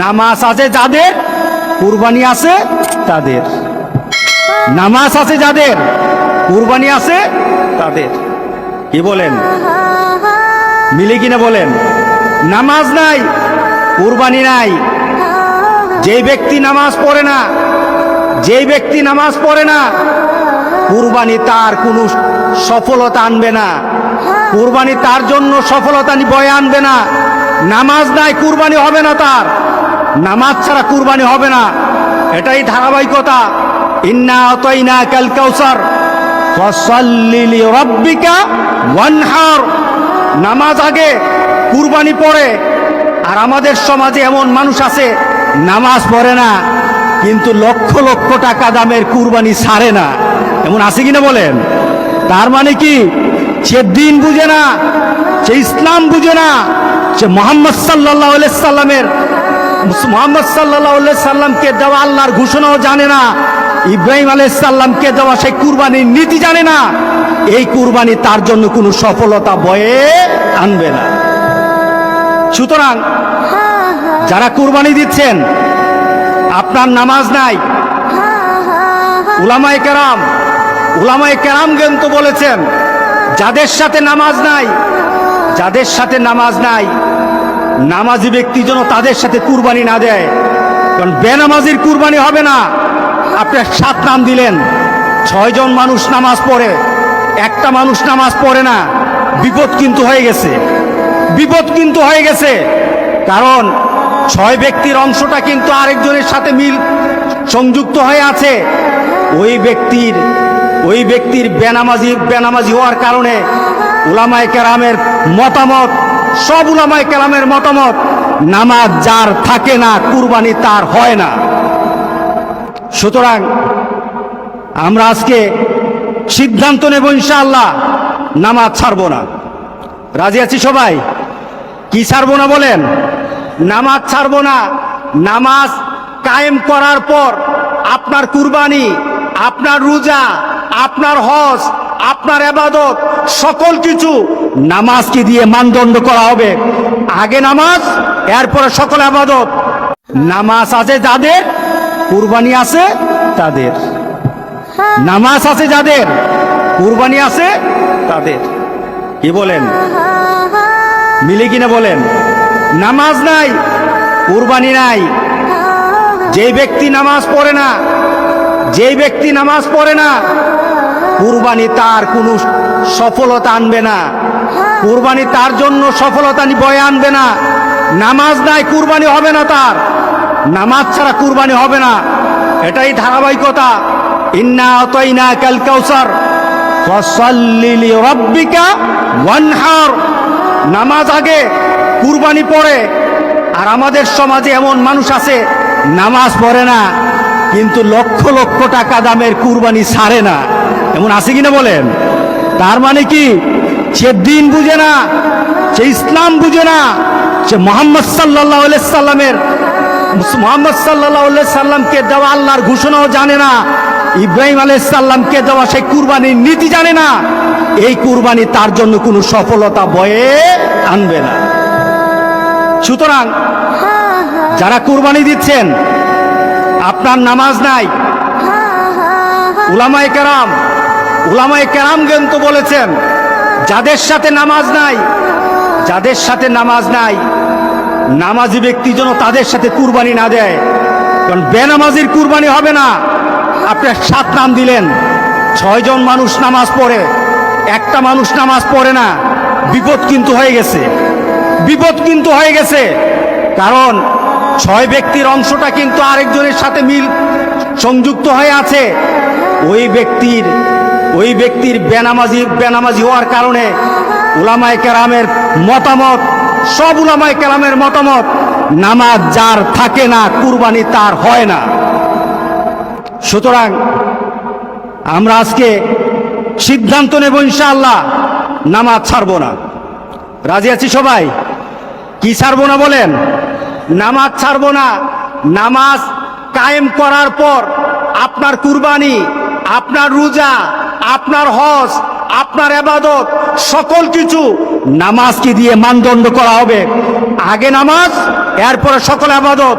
নামাজ আছে যাদের, কুরবানি আছে তাদের। নামাজ আছে যাদের, কুরবানি আছে তাদের। কি বলেন, মিলে কিনা বলেন? নামাজ নাই, কুরবানি নাই। যে ব্যক্তি নামাজ পড়ে না, যে ব্যক্তি নামাজ পড়ে না, কুরবানি তার কোনো সফলতা আনবে না। কুরবানি তার জন্য সফলতা বয়ে আনবে না। নামাজ নাই, কুরবানি হবে না তার। নামাজ ছাড়া কুরবানি হবে না। এটাই ধারাবাহিকতা। ইন্না আতাইনা কাল কাউসার ফাসাল্লি লিরাব্বিকা ওয়ানহার। নামাজ আগে, কুরবানি পরে। আর আমাদের সমাজে এমন মানুষ আছে নামাজ পড়ে না কিন্তু লক্ষ লক্ষ টাকা দামের কুরবানি ছাড়ে না। এমন আছে কিনা বলেন? তার মানে কি? সে দিন বুঝে না, সে ইসলাম বুঝে না, সে মোহাম্মদ সাল্লাল্লাহু আলাইহি সাল্লামকে দেওয়া আল্লাহর ঘোষণাও জানে না, ইব্রাহিম আলাইহিস সালামকে দেওয়া সেই কুরবানির নীতি জানে না। এই কুরবানি তার জন্য কোনো সফলতা বয়ে আনবে না। সুতরাং যারা কুরবানি দিচ্ছেন, আপনার নামাজ নাই। উলামায়ে কেরাম কিন্তু বলেছেন, যাদের সাথে নামাজ নাই, যাদের সাথে নামাজ নাই, নামাজি ব্যক্তি যেন তাদের সাথে কুরবানি না দেয়। কারণ বেনামাজির কুরবানি হবে না। আপনি 7 নাম দিলেন, 6 জন মানুষ নামাজ পড়ে, একটা মানুষ নামাজ পড়ে না, বিপদ কিন্তু হয়ে গেছে, বিপদ কিন্তু হয়ে গেছে। কারণ 6 ব্যক্তির অংশটা কিন্তু আরেকজনের সাথে সংযুক্ত হয়ে আছে। ওই ব্যক্তির বেনামাজি হওয়ার কারণে উলামায়ে কেরামের মতামত, সব উলামায়ে কেরামের মতামত, নামাজ যার থাকে না, কুরবানি তার হয় না। সুতরাং আমরা আজকে সিদ্ধান্ত নেব ইনশাআল্লাহ, নামাজ ছাড়বো না। রাজি আছি সবাই? কি ছাড়বো না বলেন? নামাজ ছাড়বো না। নামাজ কায়েম করার পর আপনার কুরবানি, আপনার রোজা, আপনার হজ, আপনার ইবাদত, সকল কিছু নামাজকে দিয়ে মানদণ্ড করা হবে। আগে নামাজ, এরপরে সকল ইবাদত। নামাজ আছে যাদের, কুরবানি আছে তাদের। নামাজ আছে যাদের, কুরবানি আছে তাদের। কি বলেন, মিলে কিনা বলেন? নামাজ নাই, কুরবানি নাই। যে ব্যক্তি নামাজ পড়ে না, যে ব্যক্তি নামাজ পড়ে না, কুরবানি তার কোনো সফলতা আনবে না। কুরবানি তার জন্য সফলতা বয়ে আনবে না। নামাজ নাই, কুরবানি হবে না তার। নামাজ ছাড়া কুরবানি হবে না। এটাই ধারাবাহিকতা। ইন্না আতাইনা কাল কাউসার ফাসাল্লি লিরাব্বিকা ওয়ানহার। নামাজ আগে, কুরবানি পরে। আর আমাদের সমাজে এমন মানুষ আছে নামাজ পড়ে না কিন্তু লক্ষ লক্ষ টাকা দামের কুরবানি ছাড়ে না। এমন আছে কিনা বলেন? তার মানে কি? সে দিন বুঝে না, সে ইসলাম বুঝে না, সে মোহাম্মদ সাল্লাল্লাহু আলাইহি সাল্লামকে দেওয়া আল্লাহর ঘোষণাও জানে না, ইব্রাহিম আলাইহিস সালামকে দেওয়া সেই কুরবানির নীতি জানে না। এই কুরবানি তার জন্য কোনো সফলতা বয়ে আনবে না। সুতরাং যারা কুরবানি দিচ্ছেন, আপনার নামাজ নাই। উলামায়ে কেরাম কিন্তু বলেছেন, যাদের সাথে নামাজ নাই, যাদের সাথে নামাজ নাই, নামাজি ব্যক্তি যেন তাদের সাথে কুরবানি না দেয়। কারণ বেনামাজির কুরবানি হবে না। আপনি 7 নাম দিলেন, 6 জন মানুষ নামাজ পড়ে, একটা মানুষ নামাজ পড়ে না, বিপদ কিন্তু হয়ে গেছে, বিপদ কিন্তু হয়ে গেছে। কারণ 6 ব্যক্তির অংশটা কিন্তু আরেকজনের সাথে সংযুক্ত হয়ে আছে। ওই ব্যক্তির বেনামাজি হওয়ার কারণে উলামায়ে কেরামের মতামত, সব উলামায়ে কেরামের মতামত, নামাজ যার থাকে না, কুরবানি তার হয় না। সুতরাং আমরা আজকে সিদ্ধান্ত নেব ইনশাআল্লাহ, নামাজ ছাড়বো না। রাজি আছি সবাই? কি ছাড়বো না বলেন? নামাজ ছাড়বো না। নামাজ কায়েম করার পর আপনার কুরবানি, আপনার রোজা, আপনার হজ, আপনার ইবাদত সকল কিছু নামাজকে দিয়ে মানদণ্ড করা হবে। আগে নামাজ, এরপরে সকল ইবাদত।